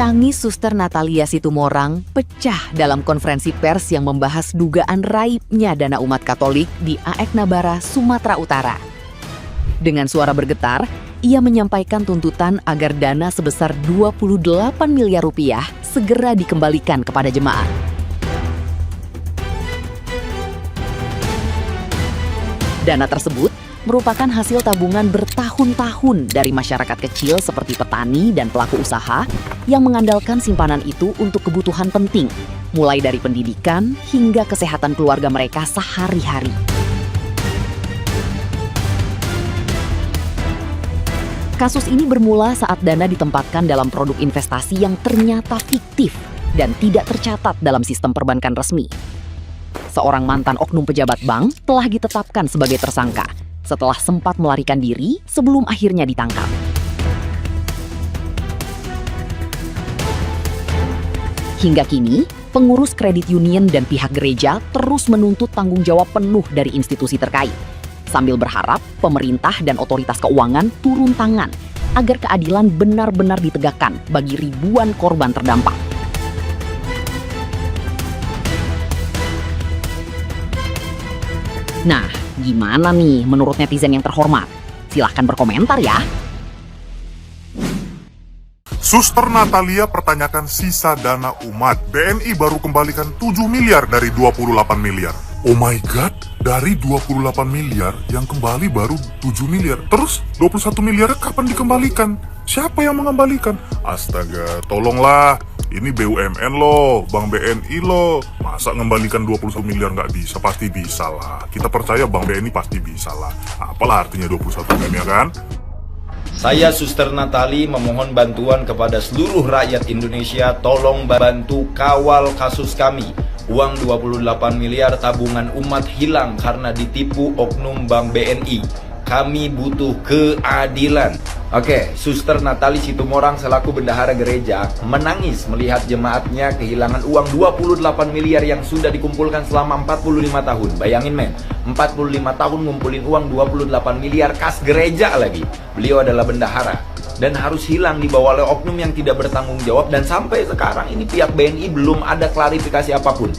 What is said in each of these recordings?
Tangis Suster Natalia Situmorang pecah dalam konferensi pers yang membahas dugaan raibnya dana umat Katolik di AEK Nabara, Sumatera Utara. Dengan suara bergetar, ia menyampaikan tuntutan agar dana sebesar 28 miliar rupiah segera dikembalikan kepada jemaat. Dana tersebut merupakan hasil tabungan bertahun-tahun dari masyarakat kecil seperti petani dan pelaku usaha yang mengandalkan simpanan itu untuk kebutuhan penting, mulai dari pendidikan hingga kesehatan keluarga mereka sehari-hari. Kasus ini bermula saat dana ditempatkan dalam produk investasi yang ternyata fiktif dan tidak tercatat dalam sistem perbankan resmi. Seorang mantan oknum pejabat bank telah ditetapkan sebagai tersangka setelah sempat melarikan diri sebelum akhirnya ditangkap. Hingga kini, pengurus kredit union dan pihak gereja terus menuntut tanggung jawab penuh dari institusi terkait, sambil berharap pemerintah dan otoritas keuangan turun tangan agar keadilan benar-benar ditegakkan bagi ribuan korban terdampak. Nah, gimana nih menurut netizen yang terhormat? Silahkan berkomentar ya. Suster Natalia pertanyakan sisa dana umat. BNI baru kembalikan 7 miliar dari 28 miliar. Oh my god, dari 28 miliar yang kembali baru 7 miliar. Terus 21 miliarnya kapan dikembalikan? Siapa yang mengembalikan? Astaga, tolonglah. Ini BUMN loh, Bank BNI loh. Masa ngembalikan 21 miliar nggak bisa? Pasti bisa lah. Kita percaya Bank BNI pasti bisa lah. Apalah artinya 21 M ya kan? Saya Suster Natali memohon bantuan kepada seluruh rakyat Indonesia. Tolong bantu kawal kasus kami. Uang 28 miliar tabungan umat hilang karena ditipu oknum Bank BNI. Kami butuh keadilan. Oke, Suster Natalia Situmorang selaku bendahara gereja menangis melihat jemaatnya kehilangan uang 28 miliar yang sudah dikumpulkan selama 45 tahun. Bayangin men, 45 tahun ngumpulin uang 28 miliar kas gereja lagi. Beliau adalah bendahara dan harus hilang dibawa oleh oknum yang tidak bertanggung jawab, dan sampai sekarang ini pihak BNI belum ada klarifikasi apapun.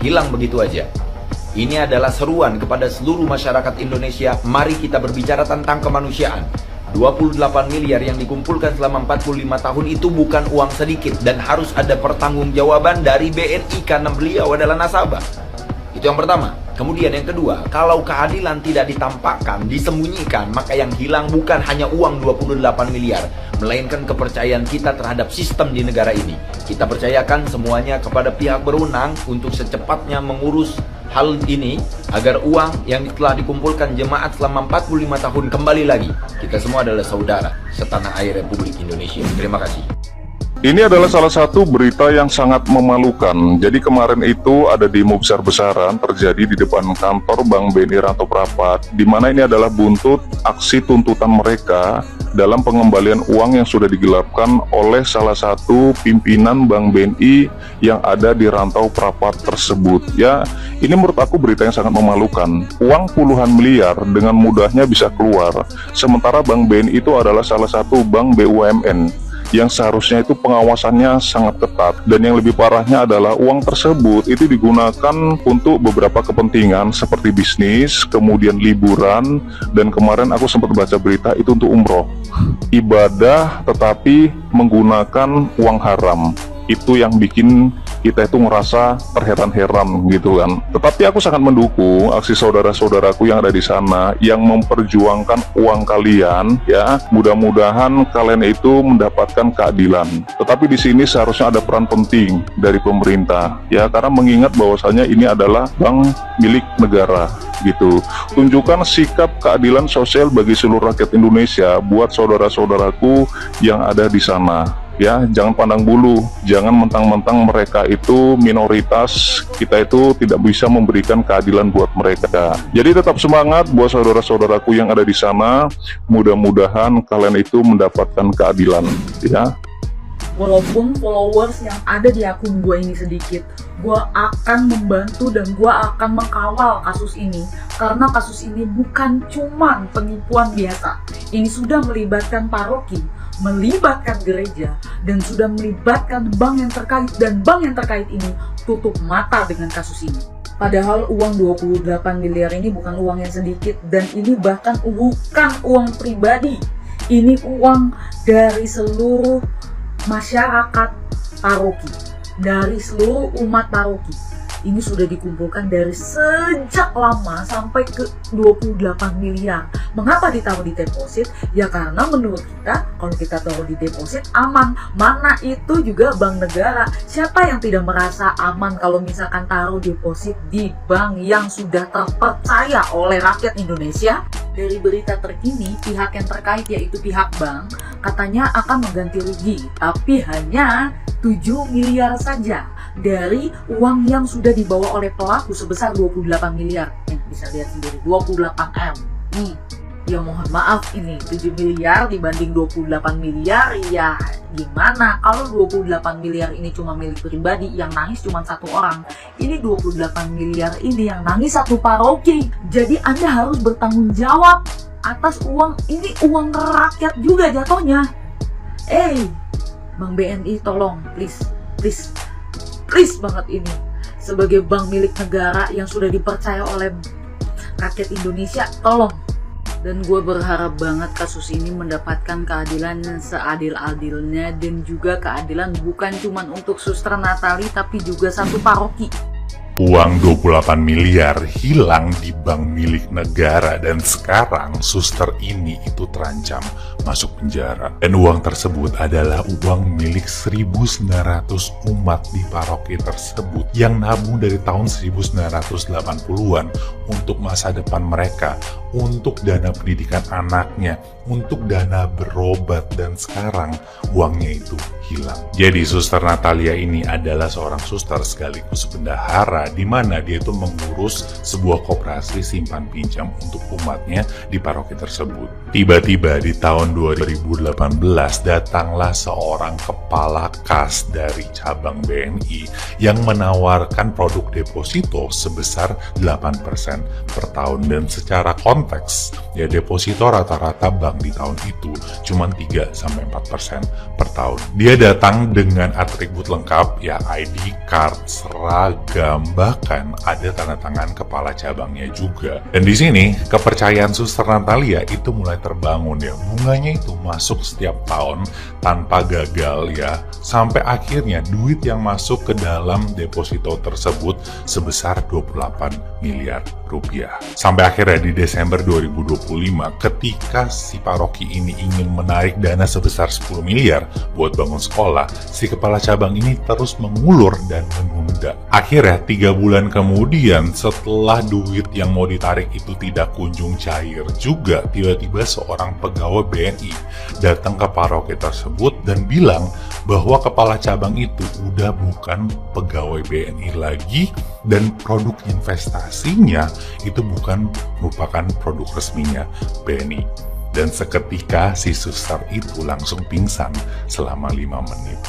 Hilang begitu aja. Ini adalah seruan kepada seluruh masyarakat Indonesia. Mari kita berbicara tentang kemanusiaan. 28 miliar yang dikumpulkan selama 45 tahun itu bukan uang sedikit, dan harus ada pertanggungjawaban dari BNI karena beliau adalah nasabah. Itu yang pertama. Kemudian yang kedua, kalau keadilan tidak ditampakkan, disembunyikan, maka yang hilang bukan hanya uang 28 miliar, melainkan kepercayaan kita terhadap sistem di negara ini. Kita percayakan semuanya kepada pihak berwenang untuk secepatnya mengurus hal ini agar uang yang telah dikumpulkan jemaat selama 45 tahun kembali lagi. Kita semua adalah saudara setanah air Republik Indonesia. Terima kasih. Ini adalah salah satu berita yang sangat memalukan. Jadi kemarin itu ada demo besar-besaran terjadi di depan kantor Bank BNI Rantau Prapat, di mana ini adalah buntut aksi tuntutan mereka dalam pengembalian uang yang sudah digelapkan oleh salah satu pimpinan Bank BNI yang ada di Rantau Prapat tersebut. Ya, ini menurut aku berita yang sangat memalukan. Uang puluhan miliar dengan mudahnya bisa keluar, sementara Bank BNI itu adalah salah satu bank BUMN yang seharusnya itu pengawasannya sangat ketat. Dan yang lebih parahnya adalah uang tersebut itu digunakan untuk beberapa kepentingan seperti bisnis, kemudian liburan, dan kemarin aku sempat baca berita itu untuk umroh. Ibadah tetapi menggunakan uang haram. Itu yang bikin kita itu ngerasa terheran-heran gitu kan. Tetapi aku sangat mendukung aksi saudara-saudaraku yang ada di sana yang memperjuangkan uang kalian ya. Mudah-mudahan kalian itu mendapatkan keadilan. Tetapi di sini seharusnya ada peran penting dari pemerintah ya, karena mengingat bahwasanya ini adalah bank milik negara gitu. Tunjukkan sikap keadilan sosial bagi seluruh rakyat Indonesia buat saudara-saudaraku yang ada di sana. Ya, jangan pandang bulu, jangan mentang-mentang mereka itu minoritas, kita itu tidak bisa memberikan keadilan buat mereka. Jadi tetap semangat buat saudara-saudaraku yang ada di sana, mudah-mudahan kalian itu mendapatkan keadilan, ya. Walaupun followers yang ada di akun gue ini sedikit, gue akan membantu dan gue akan mengkawal kasus ini. Karena kasus ini bukan cuma penipuan biasa. Ini sudah melibatkan paroki, melibatkan gereja, dan sudah melibatkan bank yang terkait, dan bank yang terkait ini tutup mata dengan kasus ini. Padahal uang 28 miliar ini bukan uang yang sedikit, dan ini bahkan bukan uang pribadi. Ini uang dari seluruh masyarakat paroki, dari seluruh umat paroki. Ini sudah dikumpulkan dari sejak lama sampai ke 28 miliar. Mengapa ditaruh di deposit? Ya karena menurut kita, kalau kita taruh di deposit aman. Mana itu juga bank negara. Siapa yang tidak merasa aman kalau misalkan taruh deposit di bank yang sudah terpercaya oleh rakyat Indonesia? Dari berita terkini, pihak yang terkait yaitu pihak bank katanya akan mengganti rugi, tapi hanya 7 miliar saja dari uang yang sudah dibawa oleh pelaku sebesar 28 miliar. Bisa lihat sendiri, 28 M. Ya mohon maaf, ini 7 miliar dibanding 28 miliar, ya gimana? Kalau 28 miliar ini cuma milik pribadi, yang nangis cuma satu orang. Ini 28 miliar ini yang nangis satu paroki. Jadi Anda harus bertanggung jawab atas uang ini, uang rakyat juga jatuhnya. Bank BNI tolong, please banget ini. Sebagai bank milik negara yang sudah dipercaya oleh rakyat Indonesia, tolong. Dan gue berharap banget kasus ini mendapatkan keadilan seadil-adilnya, dan juga keadilan bukan cuma untuk Suster Natali tapi juga satu paroki. Uang 28 miliar hilang di bank milik negara, dan sekarang suster ini itu terancam masuk penjara. Dan uang tersebut adalah uang milik 1.900 umat di paroki tersebut yang nabung dari tahun 1980-an untuk masa depan mereka, untuk dana pendidikan anaknya, untuk dana berobat, dan sekarang uangnya itu hilang. Jadi Suster Natalia ini adalah seorang suster sekaligus bendahara, di mana dia itu mengurus sebuah koperasi simpan pinjam untuk umatnya di paroki tersebut. Tiba-tiba di tahun 2018 datanglah seorang kepala kas dari cabang BNI yang menawarkan produk deposito sebesar 8% per tahun, dan secara konteks ya deposito rata-rata bank di tahun itu cuma 3-4% per tahun. Dia datang dengan atribut lengkap, ya ID card, seragam, bahkan ada tanda tangan kepala cabangnya juga. Dan di sini kepercayaan Suster Natalia itu mulai terbangun ya. Bunganya itu masuk setiap tahun tanpa gagal ya, sampai akhirnya duit yang masuk ke dalam deposito tersebut sebesar 28 miliar rupiah. Sampai akhirnya di Desember 2025 ketika si paroki ini ingin menarik dana sebesar 10 miliar buat bangun sekolah, si kepala cabang ini terus mengulur dan menunda. Akhirnya 3 bulan kemudian setelah duit yang mau ditarik itu tidak kunjung cair juga, tiba-tiba seorang pegawai BNI datang ke paroki tersebut dan bilang bahwa kepala cabang itu udah bukan pegawai BNI lagi, dan produk investasinya itu bukan merupakan produk resminya BNI. Dan seketika si suster itu langsung pingsan selama 5 menit.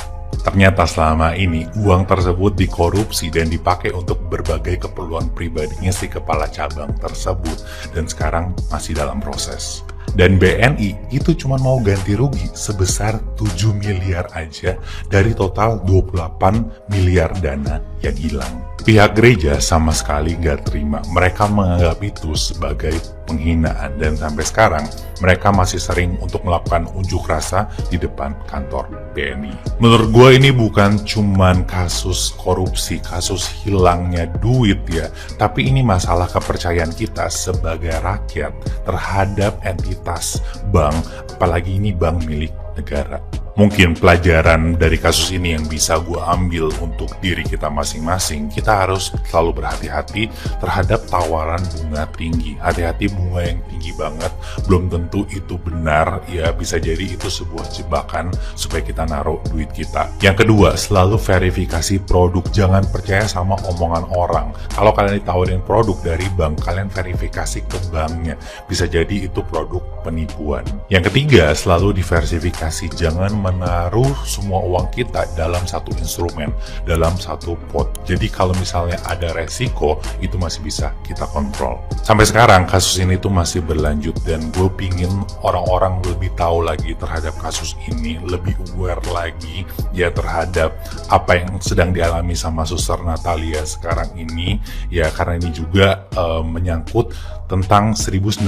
Ternyata selama ini uang tersebut dikorupsi dan dipakai untuk berbagai keperluan pribadinya si kepala cabang tersebut, dan sekarang masih dalam proses. Dan BNI itu cuma mau ganti rugi sebesar 7 miliar aja dari total 28 miliar dana yang hilang. Pihak gereja sama sekali nggak terima. Mereka menganggap itu sebagai penghinaan, dan sampai sekarang mereka masih sering untuk melakukan unjuk rasa di depan kantor BNI. Menurut gue ini bukan cuman kasus korupsi, kasus hilangnya duit ya, tapi ini masalah kepercayaan kita sebagai rakyat terhadap entitas bank, apalagi ini bank milik negara. Mungkin pelajaran dari kasus ini yang bisa gue ambil untuk diri kita masing-masing, kita harus selalu berhati-hati terhadap tawaran bunga tinggi. Hati-hati bunga yang tinggi banget, belum tentu itu benar, ya bisa jadi itu sebuah jebakan supaya kita naruh duit kita. Yang kedua, selalu verifikasi produk, jangan percaya sama omongan orang. Kalau kalian ditawarin produk dari bank, kalian verifikasi ke banknya, bisa jadi itu produk penipuan. Yang ketiga, selalu diversifikasi, jangan menaruh semua uang kita dalam satu instrumen, dalam satu pot. Jadi kalau misalnya ada resiko, itu masih bisa kita kontrol. Sampai sekarang kasus ini tuh masih berlanjut, dan gue pingin orang-orang lebih tahu lagi terhadap kasus ini, lebih aware lagi ya terhadap apa yang sedang dialami sama Suster Natalia sekarang ini ya, karena ini juga menyangkut tentang 1.900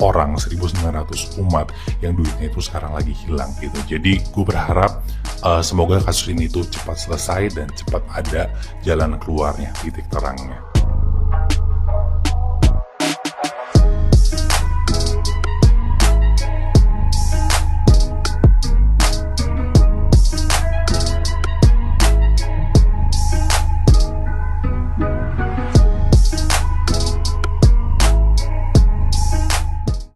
orang, 1.900 umat yang duitnya itu sekarang lagi hilang gitu. Jadi gue berharap semoga kasus ini tuh cepat selesai dan cepat ada jalan keluarnya, titik terangnya.